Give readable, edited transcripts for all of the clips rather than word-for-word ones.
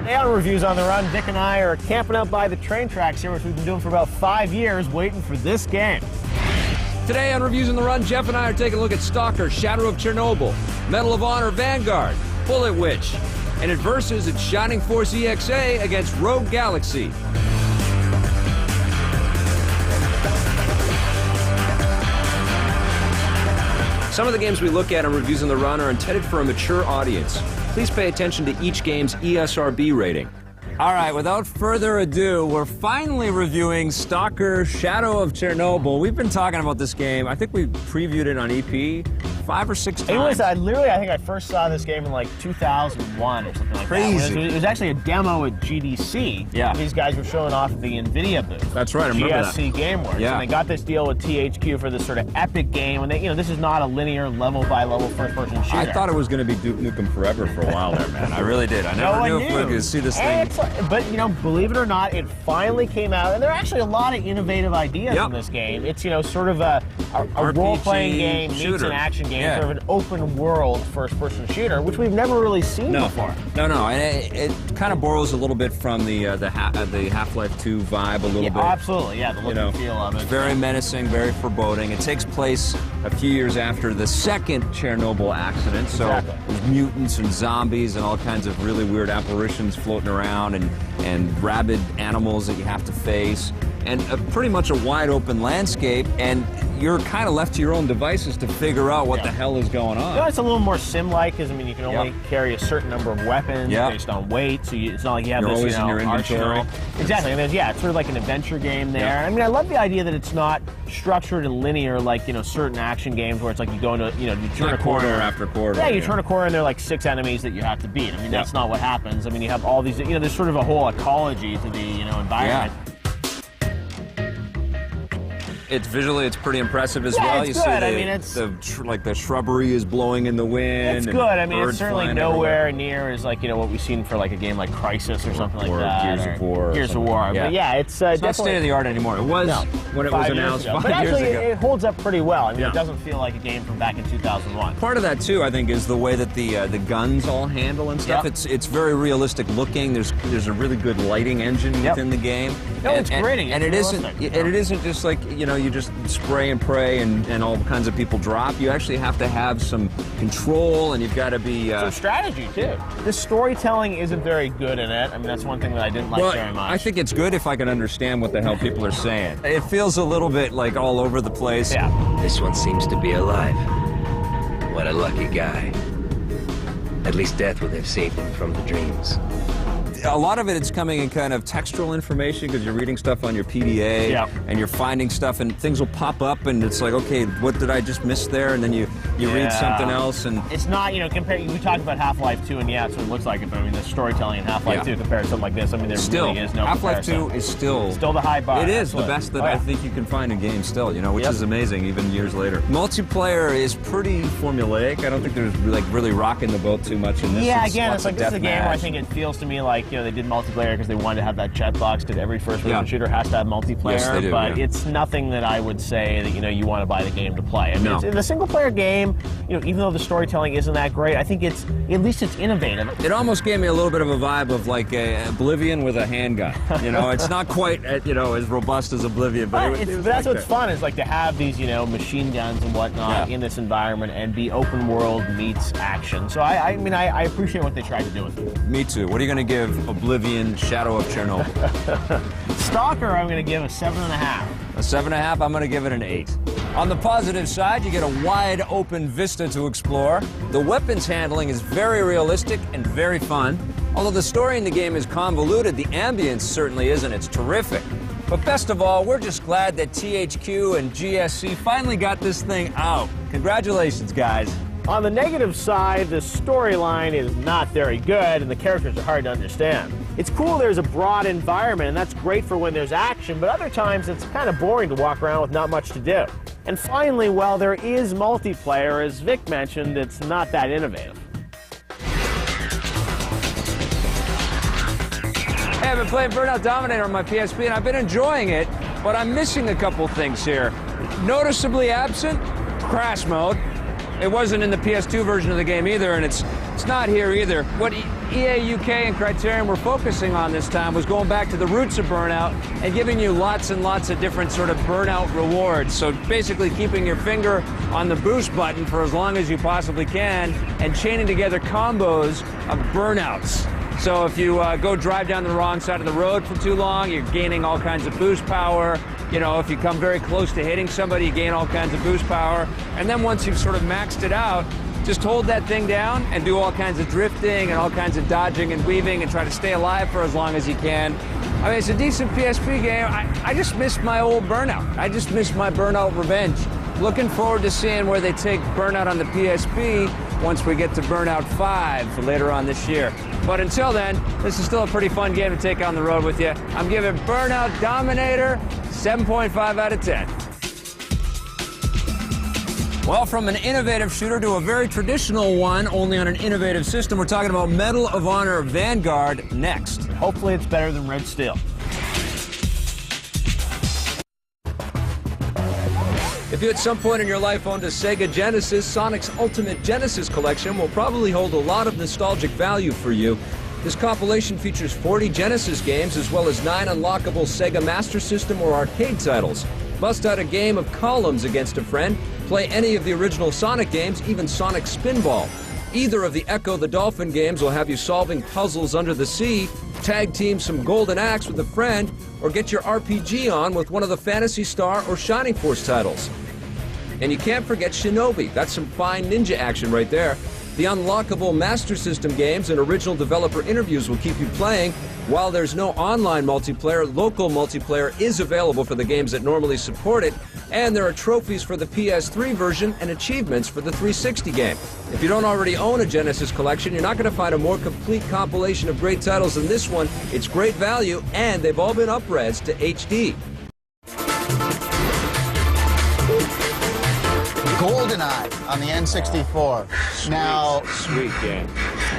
Today on Reviews on the Run, Dick and I are camping out by the train tracks here, which we've been doing for about 5 years, waiting for this game. Today on Reviews on the Run, Jeff and I are taking a look at Stalker, Shadow of Chernobyl, Medal of Honor, Vanguard, Bullet Witch, and it versus its Shining Force EXA against Rogue Galaxy. Some of the games we look at on Reviews on the Run are intended for a mature audience. Please pay attention to each game's ESRB rating. All right, without further ado, we're finally reviewing Stalker, Shadow of Chernobyl. We've been talking about this game. I think we previewed it on EP 5 or 6 times. It was, I think I first saw this game in like 2001 or something like Crazy. that. It was actually a demo at GDC. Yeah. These guys were showing off the NVIDIA booth. That's right, I remember that. GSC GameWorks. Yeah. And they got this deal with THQ for this sort of epic game. And they, this is not a linear level-by-level first-person shooter. I thought it was going to be Duke Nukem Forever for a while there, man. I really did. I never knew if we could see this thing. But, believe it or not, it finally came out. And there are actually a lot of innovative ideas in this game. It's, sort of a role-playing game meets an action game, sort of an open-world first-person shooter, which we've never really seen before. No. And it kind of borrows a little bit from the Half-Life 2 vibe a little bit. Absolutely, the look and feel of it. It's very menacing, very foreboding. It takes place a few years after the second Chernobyl accident, so there's mutants and zombies and all kinds of really weird apparitions floating around and rabid animals that you have to face. And pretty much a wide open landscape, and you're kind of left to your own devices to figure out what the hell is going on. It's a little more sim-like, because you can only carry a certain number of weapons based on weight, so it's not like you have this, always in your inventory. Arsenal. Exactly. It's sort of like an adventure game there. I love the idea that it's not structured and linear like certain action games where it's like you go into you turn a corner after quarter. Yeah, you turn a corner and there are like 6 enemies that you have to beat. That's not what happens. You have all these. There's sort of a whole ecology to the environment. It's visually, it's pretty impressive as well. You It's see good. the shrubbery is blowing in the wind. It's good. It's certainly nowhere near as what we've seen for a game like Crisis or something like that. Gears of War. Gears of War. Yeah. But it's not state of the art anymore. It was when it was announced 5 years ago. But actually, it holds up pretty well. It doesn't feel like a game from back in 2001. Part of that too, I think, is the way that the guns all handle and stuff. It's very realistic looking. There's a really good lighting engine within the game. It's gritty. And it isn't just like you just spray and pray and all kinds of people drop. You actually have to have some control, and you've got to be some strategy too. The storytelling isn't very good in it. That's one thing that I didn't like very much. I think it's good if I can understand what the hell people are saying. It feels a little bit like all over the place. Yeah. This one seems to be alive. What a lucky guy. At least death would have saved him from the dreams. A lot of it's coming in kind of textual information because you're reading stuff on your PDA and you're finding stuff and things will pop up and it's like, okay, what did I just miss there? And then you read something else and... It's not, we talked about Half-Life 2 and that's what it looks like it, but the storytelling in Half-Life 2 compared to something like this, there really is no Half-Life comparison. 2 is still the high bar. It is the best that I think you can find in games still, which is amazing even years later. Multiplayer is pretty formulaic. I don't think there's really rocking the boat too much in this. Yeah, again, it's like this is a game where I think it feels to me like they did multiplayer because they wanted to have that checkbox because every first-person shooter has to have multiplayer. Yes, they do, but it's nothing that I would say that you want to buy the game to play. No. In the single-player game, even though the storytelling isn't that great, I think at least it's innovative. It almost gave me a little bit of a vibe of like Oblivion with a handgun. It's not quite as robust as Oblivion, but that's what's fun is to have these machine guns and whatnot in this environment and be open world meets action. So I appreciate what they tried to do with it. Me too. What are you going to give Oblivion, Shadow of Chernobyl? Stalker, I'm going to give a 7.5. A 7.5, I'm going to give it an 8. On the positive side, you get a wide open vista to explore. The weapons handling is very realistic and very fun. Although the story in the game is convoluted, the ambience certainly isn't. It's terrific. But best of all, we're just glad that THQ and GSC finally got this thing out. Congratulations, guys. On the negative side, the storyline is not very good and the characters are hard to understand. It's cool there's a broad environment and that's great for when there's action, but other times it's kind of boring to walk around with not much to do. And finally, while there is multiplayer, as Vic mentioned, it's not that innovative. Hey, I've been playing Burnout Dominator on my PSP and I've been enjoying it, but I'm missing a couple things here. Noticeably absent, crash mode. It wasn't in the PS2 version of the game either, and it's It's not here either. What EA UK and Criterion were focusing on this time was going back to the roots of Burnout and giving you lots and lots of different sort of Burnout rewards. So basically keeping your finger on the boost button for as long as you possibly can and chaining together combos of burnouts. So if you go drive down the wrong side of the road for too long, you're gaining all kinds of boost power. You know, if you come very close to hitting somebody, you gain all kinds of boost power. And then once you've sort of maxed it out, just hold that thing down and do all kinds of drifting and all kinds of dodging and weaving and try to stay alive for as long as you can. I mean, it's a decent PSP game. I just miss my old Burnout. I just miss my Burnout Revenge. Looking forward to seeing where they take Burnout on the PSP once we get to Burnout 5 for later on this year. But until then, this is still a pretty fun game to take on the road with you. I'm giving Burnout Dominator 7.5 out of 10. Well, from an innovative shooter to a very traditional one, only on an innovative system, we're talking about Medal of Honor Vanguard next. Hopefully it's better than Red Steel. If you at some point in your life owned a Sega Genesis, Sonic's Ultimate Genesis Collection will probably hold a lot of nostalgic value for you. This compilation features 40 Genesis games as well as 9 unlockable Sega Master System or arcade titles. Bust out a game of Columns against a friend, play any of the original Sonic games, even Sonic Spinball. Either of the Echo the Dolphin games will have you solving puzzles under the sea, tag team some Golden Axe with a friend, or get your RPG on with one of the Phantasy Star or Shining Force titles. And you can't forget Shinobi. That's some fine ninja action right there. The unlockable Master System games and original developer interviews will keep you playing. While there's no online multiplayer, local multiplayer is available for the games that normally support it, and there are trophies for the PS3 version and achievements for the 360 game. If you don't already own a Genesis collection, you're not going to find a more complete compilation of great titles than this one. It's great value, and they've all been up-res to HD. Goldeneye on the N64. Now, Sweet game.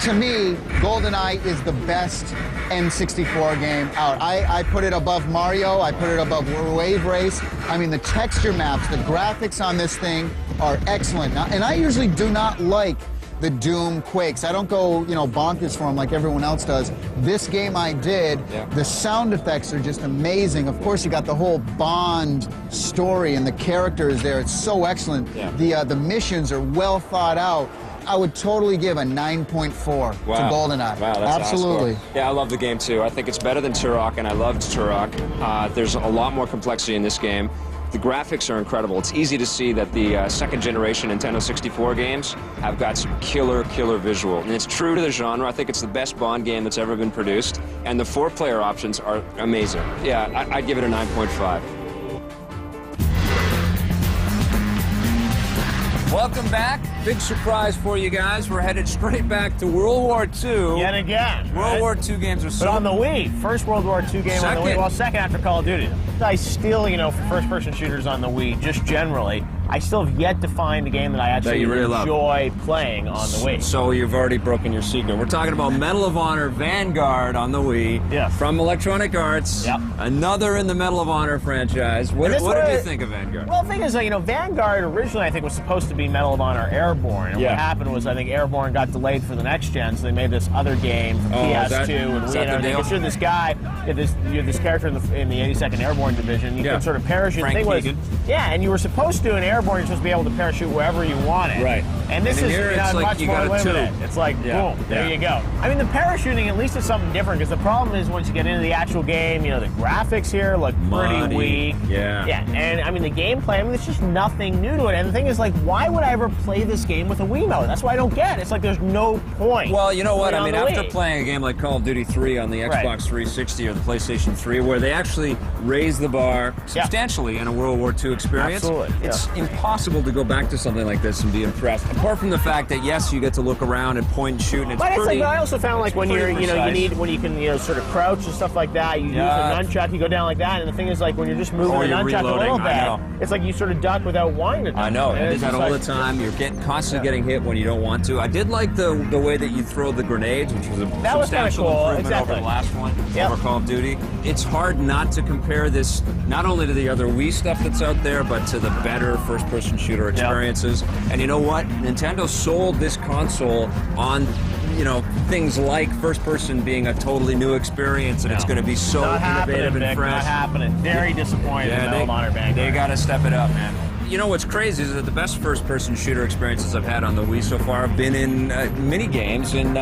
to me, Goldeneye is the best N64 game out. I put it above Mario. I put it above Wave Race. I mean, the texture maps, the graphics on this thing are excellent. Now, and I usually do not like the Doom Quakes. I don't go, you know, bonkers for them like everyone else does. This game I did. Yeah. The sound effects are just amazing. Of course, you got the whole Bond story and the characters there. It's so excellent. Yeah. The missions are well thought out. I would totally give a 9.4 to Goldeneye. Wow, that's absolutely. Yeah, I love the game too. I think it's better than Turok, and I loved Turok. There's a lot more complexity in this game. The graphics are incredible. It's easy to see that the second generation Nintendo 64 games have got some killer visual. And it's true to the genre. I think it's the best Bond game that's ever been produced. And the 4-player options are amazing. Yeah, I'd give it a 9.5. Welcome back. Big surprise for you guys. We're headed straight back to World War II. Yet again. World War II games are so... But on the Wii. First World War II game on the Wii. Well, second after Call of Duty. I still, you know, for first-person shooters on the Wii, just generally, I still have yet to find a game that I actually enjoy playing on the Wii. So you've already broken your secret. We're talking about Medal of Honor Vanguard on the Wii. Yes. From Electronic Arts. Yep. Another in the Medal of Honor franchise. What did you think of Vanguard? Well, the thing is, you know, Vanguard originally, I think, was supposed to be Medal of Honor Airborne. And what happened was, I think, Airborne got delayed for the next gen, so they made this other game for PS2 and Wii and everything. You're this guy, you're this character in the 82nd Airborne Division. You can sort of parachute. Frank Keegan. And you were supposed to, in Airborne, you're supposed to be able to parachute wherever you wanted. Right. And this is much more limited. It's like, boom, there you go. I mean, the parachuting, at least, is something different, because the problem is once you get into the actual game, you know, the graphics here look pretty weak. Yeah, and I mean, the gameplay, I mean, there's just nothing new to it. And the thing is, like, why would I ever play this game with a Wiimote? That's what I don't get. It's like there's no point. Well, you know what? I mean, after playing a game like Call of Duty 3 on the Xbox 360 or the PlayStation 3, where they actually raise the bar substantially in a World War II experience, it's impossible to go back to something like this and be impressed. Apart from the fact that, yes, you get to look around and point and shoot, and it's but pretty... But I also found, like, when you're, you know, when you can, you know, sort of crouch and stuff like that, you use a nunchuck, you go down like that, and the thing is, like, when you're just moving the nunchuck a little bit, it's like you sort of duck without winding. I know, you do that all the time. You're constantly getting hit when you don't want to. I did like the way that you throw the grenades, which was a substantial improvement over the last one, over Call of Duty. It's hard not to compare this not only to the other Wii stuff that's out there, but to the better first-person shooter experiences. And you know what? Nintendo sold this console on you know, things like first person being a totally new experience, and it's going to be so innovative and fresh. Not happening. Very disappointed in Medal of Honor Vanguard. They got to step it up, man. You know what's crazy is that the best first-person shooter experiences I've had on the Wii so far have been in mini games, in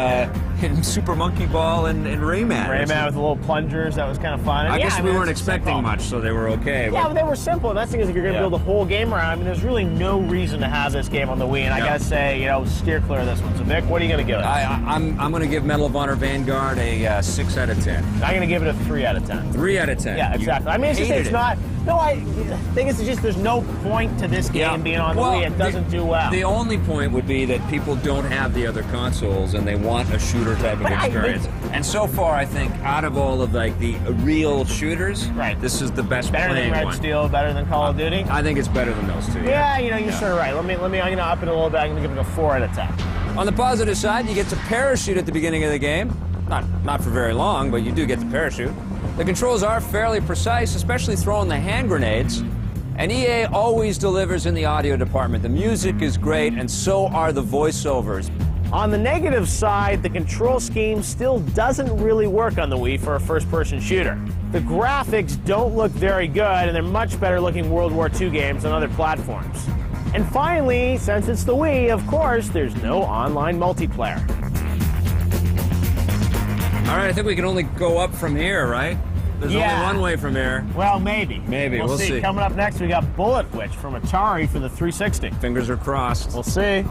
Super Monkey Ball and Rayman. Rayman with the little plungers, that was kind of fun. And I guess we weren't expecting much, so they were okay. Yeah, but they were simple. And that's the thing is, if you're going to build a whole game around, I mean, there's really no reason to have this game on the Wii. And I got to say, you know, steer clear of this one. So Vic, what are you going to give it? I'm going to give Medal of Honor Vanguard a 6 out of 10. I'm going to give it a 3 out of 10. 3 out of 10. Yeah, exactly. I mean, it's just it's not. No, the thing is, it's just there's no point to this game being on the Wii. It doesn't do well. The only point would be that people don't have the other consoles and they want a shooter type of experience. And so far, I think out of all of like the real shooters, this is the best better playing than Red one. Steel, better than Call of Duty. I think it's better than those two. Yeah, you know, you're sort of right. Let me. I'm going to up it a little bit. I'm going to give it a 4 out of 10. On the positive side, you get to parachute at the beginning of the game. Not for very long, but you do get to parachute. The controls are fairly precise, especially throwing the hand grenades. And EA always delivers in the audio department. The music is great, and so are the voiceovers. On the negative side, the control scheme still doesn't really work on the Wii for a first-person shooter. The graphics don't look very good, and they're much better looking World War II games on other platforms. And finally, since it's the Wii, of course, there's no online multiplayer. All right, I think we can only go up from here, right? There's only one way from here. Well, maybe. Maybe, we'll see. Coming up next, we got Bullet Witch from Atari for the 360. Fingers are crossed. We'll see.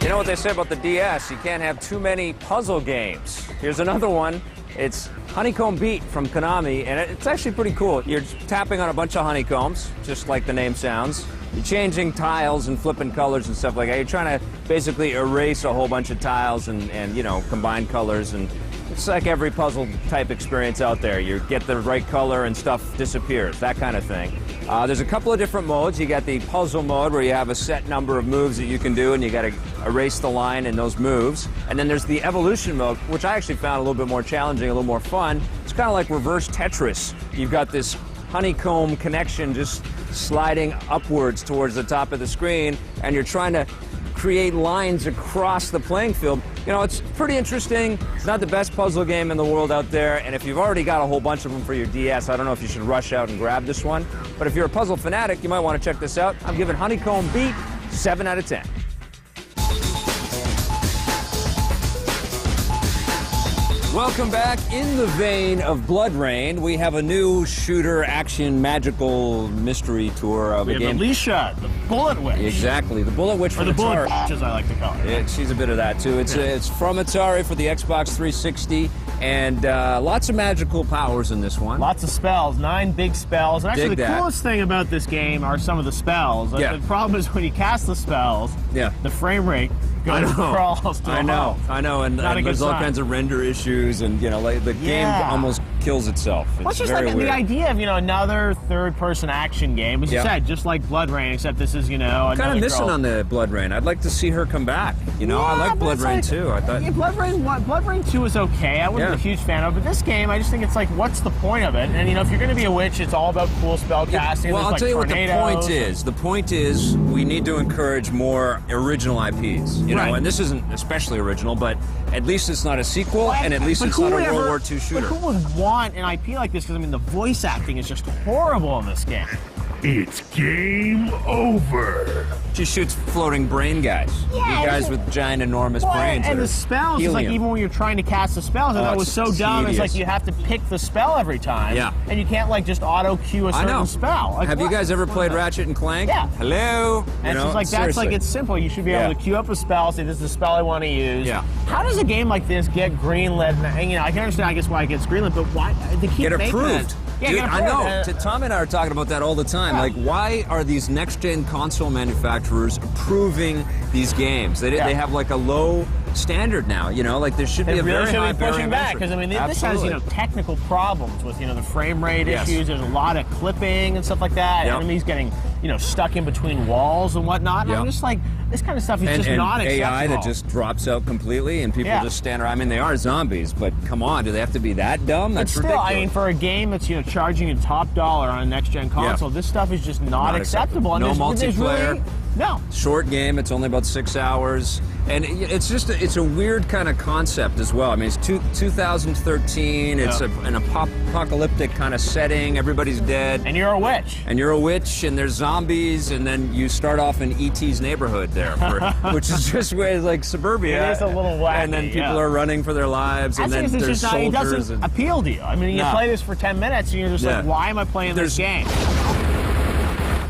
You know what they say about the DS? You can't have too many puzzle games. Here's another one. It's Honeycomb Beat from Konami, and it's actually pretty cool. You're tapping on a bunch of honeycombs, just like the name sounds. You're changing tiles and flipping colors and stuff like that. You're trying to basically erase a whole bunch of tiles and you know, combine colors. And it's like every puzzle type experience out there. You get the right color and stuff disappears, that kind of thing. There's a couple of different modes. You got the puzzle mode where you have a set number of moves that you can do and you got to erase the line in those moves. And then there's the evolution mode, which I actually found a little bit more challenging, a little more fun. It's kind of like reverse Tetris. You've got this honeycomb connection just sliding upwards towards the top of the screen, and you're trying to create lines across the playing field. You know, it's pretty interesting. It's not the best puzzle game in the world out there, and if you've already got a whole bunch of them for your DS, I don't know if you should rush out and grab this one. But if you're a puzzle fanatic, you might want to check this out. I'm giving Honeycomb Beat 7 out of 10. Welcome back. In the vein of Blood Rain, we have a new shooter action magical mystery tour of a game. We have Alicia, the Bullet Witch. Exactly, the Bullet Witch from Atari. Bullet Witch, as I like to call her. Yeah, she's a bit of that too. It's from Atari for the Xbox 360, and lots of magical powers in this one. Lots of spells, 9 big spells. And actually, the coolest thing about this game are some of the spells. Yeah. The problem is when you cast the spells, the frame rate goes crawls to I know, and there's all kinds of render issues, and you know, like the game almost kills itself. It's just very like weird. The idea of, you know, another third-person action game, as you said, just like Blood Rain, except this is, you know, kind of missing on the Blood Rain. I'd like to see her come back. You know, I like Blood Rain too. I thought Blood Rain 2 is okay. I wasn't a huge fan of, but this game, I just think it's like, what's the point of it? And you know, if you're going to be a witch, it's all about cool spell casting. Well, I'll tell you what the point is. The point is we need to encourage more original IPs. You know, and this isn't especially original, but at least it's not a sequel, and at least it's not a World War II shooter. But who would want an IP like this? Because I mean, the voice acting is just horrible in this game. It's game over. She shoots floating brain guys. Yeah, You guys with giant, enormous brains. And the spells, it's like even when you're trying to cast the spells, I thought it was so dumb. It's like you have to pick the spell every time. Yeah. And you can't like just auto cue a certain spell. Like, have you guys ever played Ratchet and Clank? Yeah. Hello. And it's just like that's like it's simple. You should be able to queue up a spell, say this is the spell I want to use. Yeah. How does a game like this get greenlit? And you know, I can understand, I guess, why it gets greenlit, but why they keep making approved? it? Yeah, dude, I know. Tom and I are talking about that all the time. Like, why are these next-gen console manufacturers approving these games? They have like a low standard now. You know, like there should be a very high barrier pushing back, because I mean, this has, you know, technical problems with, you know, the frame rate issues. There's a lot of clipping and stuff like that. Enemies getting stuck in between walls and whatnot. And I'm just like, this kind of stuff is just not acceptable. AI that just drops out completely and people just stand around. I mean, they are zombies, but come on, do they have to be that dumb? That's ridiculous. I mean, for a game that's charging you top dollar on a next-gen console, this stuff is just not acceptable. And no multiplayer. Really, no. Short game. It's only about 6 hours, and it's a weird kind of concept as well. I mean, it's 2013. It's an apocalyptic kind of setting. Everybody's dead, and you're a witch. And there's zombies, and then you start off in E.T.'s neighborhood there, which is just where like suburbia. It is a little wacky. And then people are running for their lives, and then there's soldiers. It doesn't appeal to you. I mean, you play this for 10 minutes, and you're just like, why am I playing this game?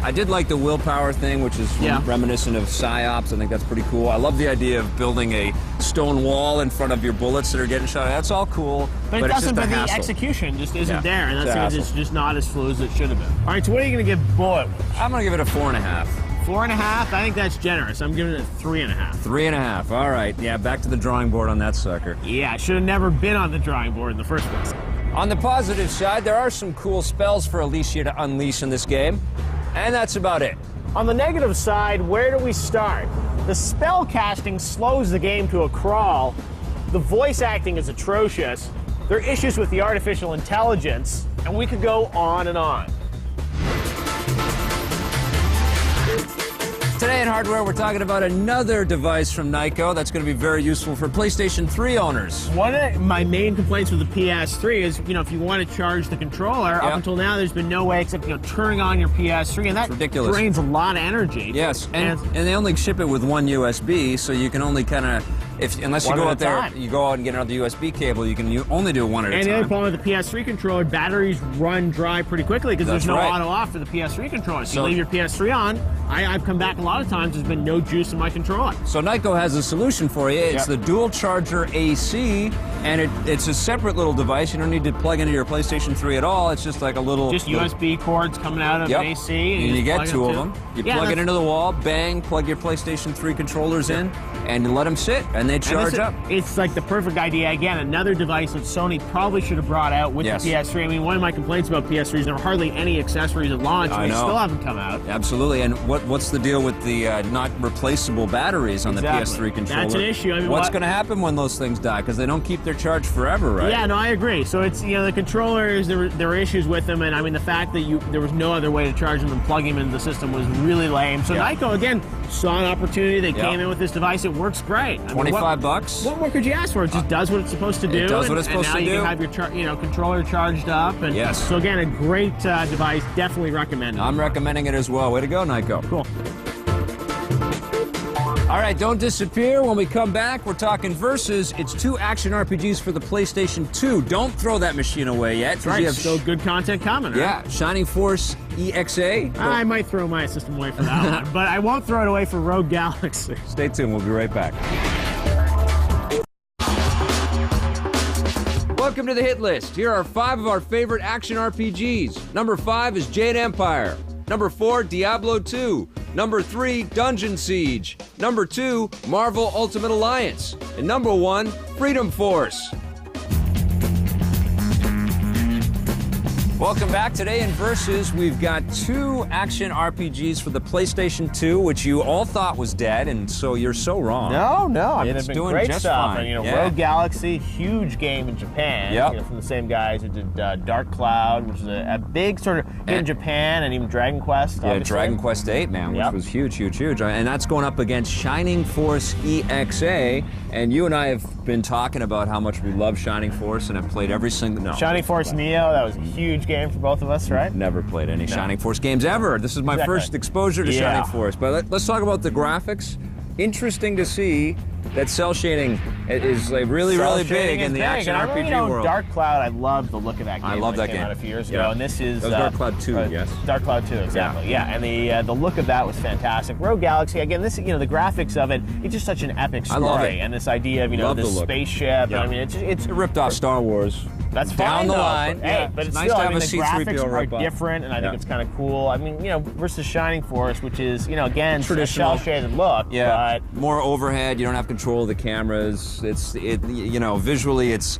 I did like the willpower thing, which is reminiscent of PsyOps. I think that's pretty cool. I love the idea of building a stone wall in front of your bullets that are getting shot. That's all cool. But it doesn't, but the execution just isn't there, and that's it's just not as fluid as it should have been. All right, so what are you going to give Bullet? I'm going to give it a 4.5. 4.5? I think that's generous. I'm giving it a 3.5. 3.5. All right. Yeah, back to the drawing board on that sucker. Yeah, I should have never been on the drawing board in the first place. On the positive side, there are some cool spells for Alicia to unleash in this game. And that's about it. On the negative side, where do we start? The spell casting slows the game to a crawl. The voice acting is atrocious. There are issues with the artificial intelligence, and we could go on and on. Today in Hardware, we're talking about another device from Nyko that's going to be very useful for PlayStation 3 owners. One of my main complaints with the PS3 is, if you want to charge the controller, up until now there's been no way except, turning on your PS3, and that drains a lot of energy. Yes, and they only ship it with one USB, so you can only kind of, unless you go out there, you go out and get another USB cable, you can only do one at a time. And the other problem with the PS3 controller, batteries run dry pretty quickly because there's no auto off for the PS3 controller. So you leave your PS3 on. I've come back a lot of times, there's been no juice in my controller. So Nyko has a solution for you. It's the dual charger AC, and it's a separate little device. You don't need to plug into your PlayStation 3 at all. It's just like a little... Just USB cords coming out of AC. And you get two of them. You plug it into the wall, bang, plug your PlayStation 3 controllers in, and you let them sit, and they charge up. It's like the perfect idea. Again, another device that Sony probably should have brought out with the PS3. I mean, one of my complaints about PS3 is there are hardly any accessories at launch, and they still haven't come out. Absolutely, and what's the deal with the not replaceable batteries on the PS3 controller? That's an issue. I mean, what's going to happen when those things die? Because they don't keep their charge forever, right? Yeah, no, I agree. So it's, the controllers, there were issues with them, and I mean, the fact that there was no other way to charge them and plug them into the system was really lame. So Nyko, again, saw an opportunity. They came in with this device. It works great. I mean, $25. What more could you ask for? It just does what it's supposed to do. It does what it's supposed to do. And now you can have your controller charged up. And so again, a great device. Definitely recommend it. I'm recommending it as well. Way to go, Nyko. Cool. All right, don't disappear. When we come back, we're talking Versus. It's 2 action RPGs for the PlayStation 2. Don't throw that machine away yet. That's right. You have still good content coming, right? Yeah, Shining Force EXA. I might throw my system away for that one, but I won't throw it away for Rogue Galaxy. Stay tuned. We'll be right back. Welcome to the hit list. Here are 5 of our favorite action RPGs. Number 5 is Jade Empire. Number 4, Diablo 2. Number 3, Dungeon Siege. Number 2, Marvel Ultimate Alliance. And number 1, Freedom Force. Welcome back. Today in Versus, we've got 2 action RPGs for the PlayStation 2, which you all thought was dead, and so you're so wrong. No. I mean, it's doing great just stuff. fine. And, Rogue Galaxy, huge game in Japan. From the same guys who did Dark Cloud, which is a big sort of in Japan, and even Dragon Quest. Yeah, Dragon Quest 8, man, which was huge. And that's going up against Shining Force EXA. And you and I have been talking about how much we love Shining Force and have played every single... Shining Force Neo, that was a huge game for both of us, right? Never played any Shining Force games ever. This is my first exposure to Shining Force. But let's talk about the graphics. Interesting to see that cell shading is like really big in the action RPG world. Dark Cloud, I love the look of that game. I love that game. Came out a few years ago, and this is that was Dark Cloud 2, yes. Dark Cloud 2, exactly. Yeah, and the look of that was fantastic. Rogue Galaxy, again, this the graphics of it. It's just such an epic story, I love it. And this idea of this spaceship. Yeah. I mean, it's it ripped off Star Wars. That's down fine, the though. line. Hey, but it's nice still, to I have mean, a the C-3PO graphics are rip-off. different, and I think Yeah. it's kind of cool. I mean, versus Shining Force, which is, again, Traditional. a shell-shaded look, Yeah, but more overhead. You don't have control of the cameras. Visually, it's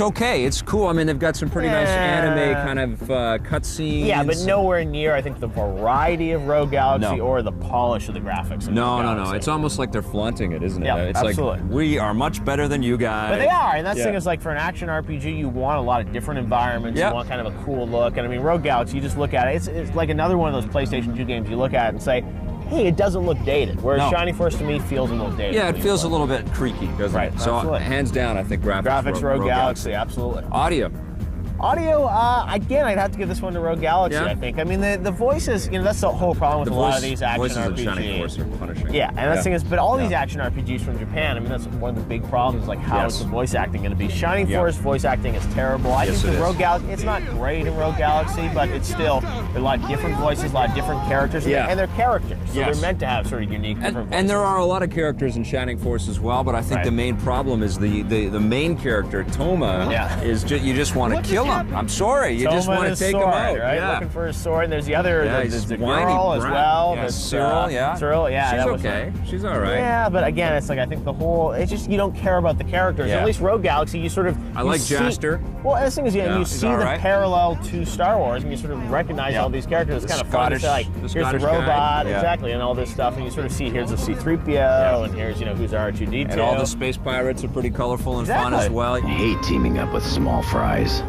okay. It's cool. I mean, they've got some pretty nice anime kind of cutscenes. yeah, but nowhere near, I think, the variety of Rogue Galaxy No. or the polish of the graphics. Of No, Rogue no. Galaxy. It's almost like they're flaunting it, isn't it? Yeah, It's absolutely. like we are much better than you guys. But they are, and that's the Yeah. thing is, like, for an action RPG, you want a lot of different environments. Yep. You want kind of a cool look. And I mean, Rogue Galaxy, you just look at it. It's like another one of those PlayStation 2 games you look at it and say, hey, it doesn't look dated. Whereas No. Shining Force to me feels a little dated. Yeah, it when you feels a play. little bit creaky, doesn't Right, it? So absolutely. hands down, I think Graphics, Rogue Galaxy, absolutely. Audio. Audio, again, I'd have to give this one to Rogue Galaxy, Yeah? I think. I mean, the voices, that's the whole problem with a lot of these action voices RPGs. of Shining Force are punishing. Yeah, and that's the thing is, but all these Yeah. action RPGs from Japan, I mean, that's one of the big problems, like how Yes. is the voice acting going to be? Shining Yeah. Force voice acting is terrible. I Yes, think it the is. Rogue Galaxy, it's not great in Rogue Galaxy, but it's still, there are a lot of different voices, a lot of different characters, Yeah. and they're characters, so Yes. they're meant to have sort of unique different voices. And there are a lot of characters in Shining Force as well, but I think Right. the main problem is the main character, Toma, Yeah. is you just want to kill him. I'm sorry, you just Toma want and to his take sword, him out. right? Yeah. Looking for his sword, and there's the other, Yeah, there's he's the whiny girl as brat. well. Yeah, that's, Cyril, yeah. Cyril, yeah. She's that was okay. She's all right. Yeah, but again, it's like I think the whole, it's just you don't care about the characters. Yeah. At least Rogue Galaxy, you sort of. I you like see- Jaster. Well, the thing is, Yeah, you he's see all the right. parallel to Star Wars, and you sort of recognize Yeah. all these characters. It's The kind of fun to Scottish- say, like, the here's the Scottish guy. robot, Yeah. exactly, and all this stuff, and you sort of see here's the C-3PO, and here's who's R2-D2, And all the space pirates are pretty colorful and fun Exactly. as well. I hate teaming up with small fries.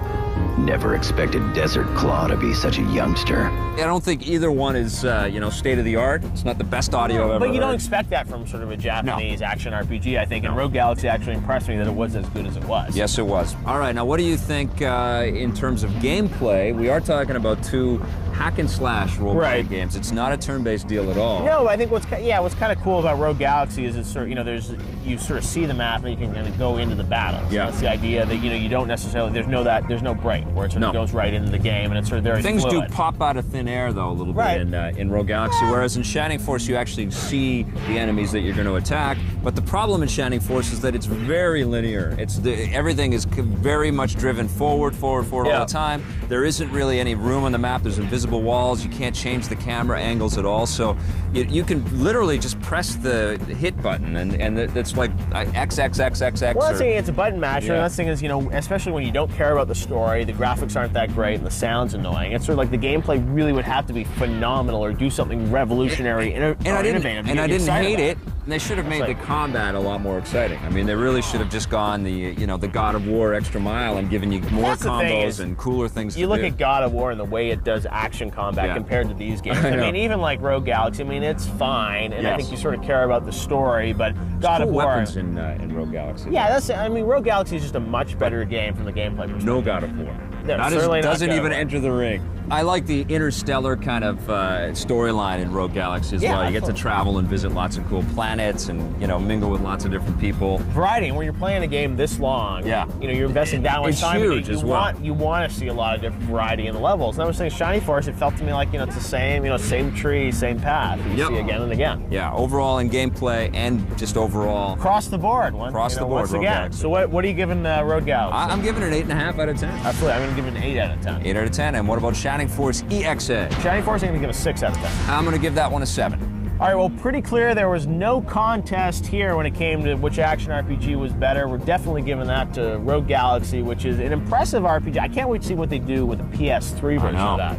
Never expected Desert Claw to be such a youngster. I don't think either one is, state of the art. It's not the best audio I've ever But you don't heard. expect that from sort of a Japanese action RPG, I think, and Rogue Galaxy actually impressed me that it was as good as it was. Yes, it was. All right, now what do you think in terms of gameplay? We are talking about two hack and slash role-playing Right. games. It's not a turn-based deal at all. No, I think what's kind of cool about Rogue Galaxy is it's sort of, you sort of see the map and you can kind of go into the battle. So Yeah. that's the idea that you don't necessarily there's no break where it sort of No. goes right into the game and it's sort of very Things fluid. do pop out of thin air, though, a little Right. bit in Rogue Galaxy, whereas in Shining Force, you actually see the enemies that you're going to attack. But the problem in Shining Force is that it's very linear. Everything is very much driven forward all Yeah. the time. There isn't really any room on the map. There's invisible walls. You can't change the camera angles at all. So you can literally just press the hit button, and it's like X, X, X, X, X. Well, or- that's the thing, it's a button masher, Yeah. and that's the thing is, especially when you don't care about the story, the graphics aren't that great, and the sound's annoying. It's sort of like the gameplay really would have to be phenomenal or do something revolutionary And I innovative. didn't hate it. And they should have made like- the combat a lot more exciting. I mean, they really should have just gone the God of War extra mile and given you more That's the thing combos is, and cooler things You to look do. at God of War and the way it does action combat Yeah. compared to these games. I I know. mean, even like Rogue Galaxy, I mean, it's fine, and I Yes. think you sort of care about the story, but God cool of War. weapons in Rogue Galaxy. Yeah, Rogue Galaxy is just a much better game from the gameplay perspective. No God of War. No, certainly not doesn't God of even War. enter the ring. I like the interstellar kind of storyline in Rogue Galaxy as Yeah, well. You get to absolutely. travel and visit lots of cool planets and mingle with lots of different people. Variety, and when you're playing a game this long, Yeah. you're investing that much It's time. in it, huge as well. You want to see a lot of different variety in the levels. And I was saying, Shining Force, it felt to me like it's the same tree, same path you Yep. see again and again. Yeah, overall in gameplay and just overall. Across the board, Across the board, once Rogue again. Galaxy. So what are you giving Rogue Galaxy? I'm giving it an 8.5 out of 10. Absolutely, I'm going to give it an 8 out of 10. 8 out of 10. And what about Shining Force EXA? Shining Force, I'm going to give a 6 out of 10. I'm going to give that one a 7. All right, well, pretty clear there was no contest here when it came to which action RPG was better. We're definitely giving that to Rogue Galaxy, which is an impressive RPG. I can't wait to see what they do with the PS3 version know. of that.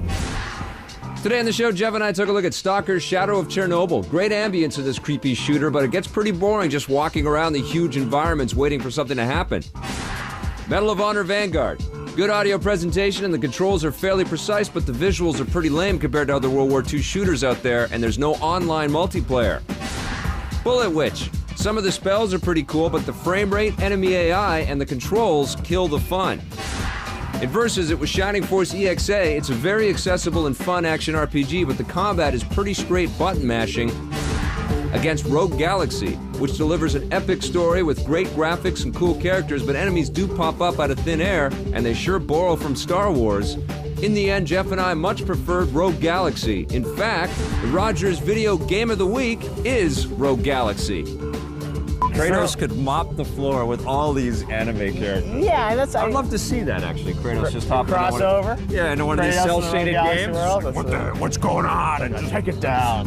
Today on the show, Jeff and I took a look at Stalker's Shadow of Chernobyl. Great ambience of this creepy shooter, but it gets pretty boring just walking around the huge environments waiting for something to happen. Medal of Honor Vanguard. Good audio presentation and the controls are fairly precise, but the visuals are pretty lame compared to other World War II shooters out there, and there's no online multiplayer. Bullet Witch. Some of the spells are pretty cool, but the frame rate, enemy AI, and the controls kill the fun. In Versus, it was Shining Force EXA. It's a very accessible and fun action RPG, but the combat is pretty straight button mashing against Rogue Galaxy, which delivers an epic story with great graphics and cool characters, but enemies do pop up out of thin air, and they sure borrow from Star Wars. In the end, Jeff and I much preferred Rogue Galaxy. In fact, the Rogers Video Game of the Week is Rogue Galaxy. Kratos could mop the floor with all these anime characters. Yeah, and that's... I'd love to see that, actually. Kratos just hopping crossover? Yeah, into one of these Kratos cell-shaded Galaxy games. World. What's going on? And just Take it down.